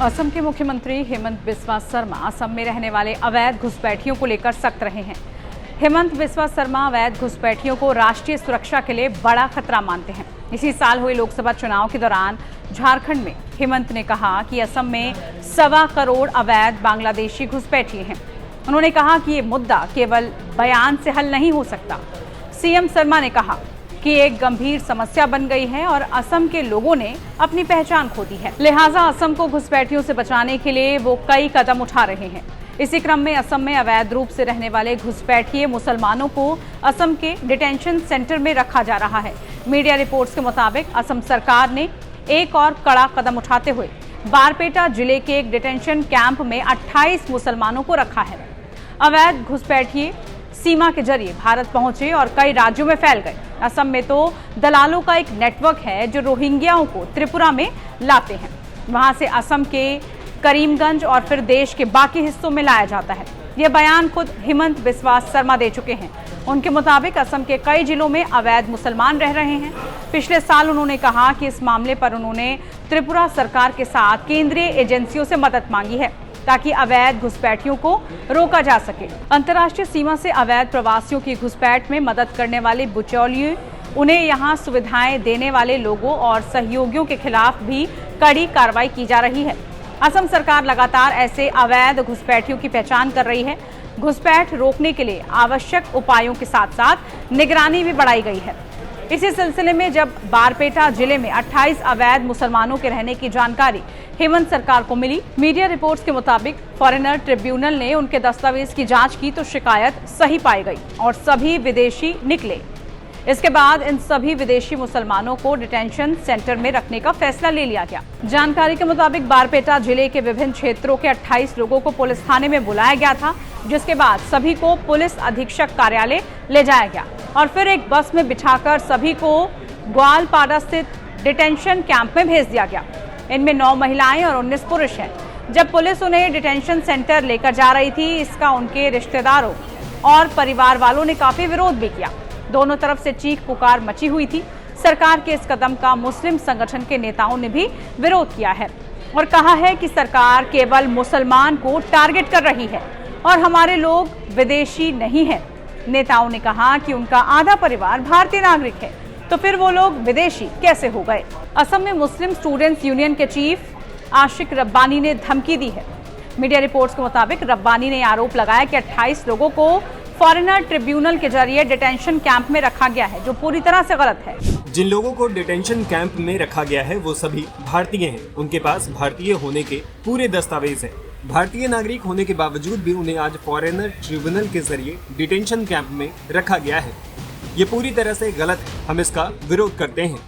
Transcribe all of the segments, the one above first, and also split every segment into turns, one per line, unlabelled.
असम के मुख्यमंत्री हेमंत बिस्वा शर्मा असम में रहने वाले अवैध घुसपैठियों को लेकर सख्त रहे हैं। हेमंत बिस्वा शर्मा अवैध घुसपैठियों को राष्ट्रीय सुरक्षा के लिए बड़ा खतरा मानते हैं। इसी साल हुए लोकसभा चुनाव के दौरान झारखंड में हेमंत ने कहा कि असम में 1.25 करोड़ अवैध बांग्लादेशी घुसपैठिए हैं। उन्होंने कहा कि ये मुद्दा केवल बयान से हल नहीं हो सकता। सीएम शर्मा ने कहा कि एक गंभीर समस्या बन गई है और असम के लोगों ने अपनी पहचान खो दी है, लिहाजा असम को घुसपैठियों से बचाने के लिए वो कई कदम उठा रहे हैं। इसी क्रम में असम में अवैध रूप से रहने वाले घुसपैठिए मुसलमानों को असम के डिटेंशन सेंटर में रखा जा रहा है। मीडिया रिपोर्ट्स के मुताबिक असम सरकार ने एक और कड़ा कदम उठाते हुए बारपेटा जिले के एक डिटेंशन कैंप में 28 मुसलमानों को रखा है। अवैध घुसपैठिए सीमा के जरिए भारत पहुंचे और कई राज्यों में फैल गए। असम में तो दलालों का एक नेटवर्क है जो रोहिंग्याओं को त्रिपुरा में लाते हैं, वहां से असम के करीमगंज और फिर देश के बाकी हिस्सों में लाया जाता है। यह बयान खुद हेमंत बिस्वा शर्मा दे चुके हैं। उनके मुताबिक असम के कई जिलों में अवैध मुसलमान रह रहे हैं। पिछले साल उन्होंने कहा कि इस मामले पर उन्होंने त्रिपुरा सरकार के साथ केंद्रीय एजेंसियों से मदद मांगी है ताकि अवैध घुसपैठियों को रोका जा सके। अंतर्राष्ट्रीय सीमा से अवैध प्रवासियों की घुसपैठ में मदद करने वाले बिचौलियों, उन्हें यहां सुविधाएं देने वाले लोगों और सहयोगियों के खिलाफ भी कड़ी कार्रवाई की जा रही है। असम सरकार लगातार ऐसे अवैध घुसपैठियों की पहचान कर रही है। घुसपैठ रोकने के लिए आवश्यक उपायों के साथ साथ निगरानी भी बढ़ाई गई है। इसी सिलसिले में जब बारपेटा जिले में 28 अवैध मुसलमानों के रहने की जानकारी हेमंत सरकार को मिली, मीडिया रिपोर्ट्स के मुताबिक फॉरेनर ट्रिब्यूनल ने उनके दस्तावेज की जांच की तो शिकायत सही पाई गई और सभी विदेशी निकले। इसके बाद इन सभी विदेशी मुसलमानों को डिटेंशन सेंटर में रखने का फैसला ले लिया गया। जानकारी के मुताबिक बारपेटा जिले के विभिन्न क्षेत्रों के 28 लोगों को पुलिस थाने में बुलाया गया था, जिसके बाद सभी को पुलिस अधीक्षक कार्यालय ले जाया गया और फिर एक बस में बिठाकर सभी को ग्वालपाड़ा स्थित डिटेंशन कैंप में भेज दिया गया। इनमें 9 महिलाएं और 19 पुरुष हैं। जब पुलिस उन्हें डिटेंशन सेंटर लेकर जा रही थी, इसका उनके रिश्तेदारों और परिवार वालों ने काफी विरोध भी किया। दोनों तरफ से चीख पुकार मची हुई थी। सरकार के इस कदम का मुस्लिम संगठन के नेताओं ने भी विरोध किया है और कहा है कि सरकार केवल मुसलमान को टारगेट कर रही है और हमारे लोग विदेशी नहीं है। नेताओं ने कहा कि उनका आधा परिवार भारतीय नागरिक है, तो फिर वो लोग विदेशी कैसे हो गए। असम में मुस्लिम स्टूडेंट्स यूनियन के चीफ आशिक रब्बानी ने धमकी दी है। मीडिया रिपोर्ट्स के मुताबिक रब्बानी ने आरोप लगाया कि 28 लोगों को फॉरेनर ट्रिब्यूनल के जरिए डिटेंशन कैंप में रखा गया है, जो पूरी तरह से गलत है।
जिन लोगों को डिटेंशन कैंप में रखा गया है वो सभी भारतीय हैं। उनके पास भारतीय होने के पूरे दस्तावेज हैं। भारतीय नागरिक होने के बावजूद भी उन्हें आज फॉरेनर ट्रिब्यूनल के जरिए डिटेंशन कैंप में रखा गया है। ये पूरी तरह से गलत है। हम इसका विरोध करते हैं।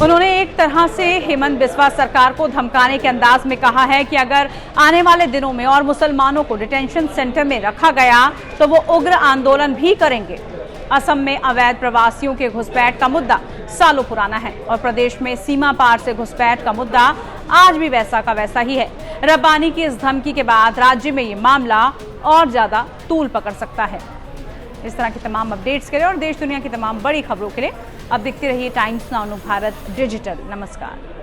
उन्होंने एक तरह से हेमंत बिस्वा सरकार को धमकाने के अंदाज में कहा है कि अगर आने वाले दिनों में और मुसलमानों को डिटेंशन सेंटर में रखा गया तो वो उग्र आंदोलन भी करेंगे। असम में अवैध प्रवासियों के घुसपैठ का मुद्दा सालों पुराना है और प्रदेश में सीमा पार से घुसपैठ का मुद्दा आज भी वैसा का वैसा ही है। रब्बानी की इस धमकी के बाद राज्य में ये मामला और ज्यादा तूल पकड़ सकता है। इस तरह की तमाम अपडेट्स के लिए और देश दुनिया की तमाम बड़ी खबरों के लिए अब देखते रहिए टाइम्स नाउ भारत डिजिटल। नमस्कार।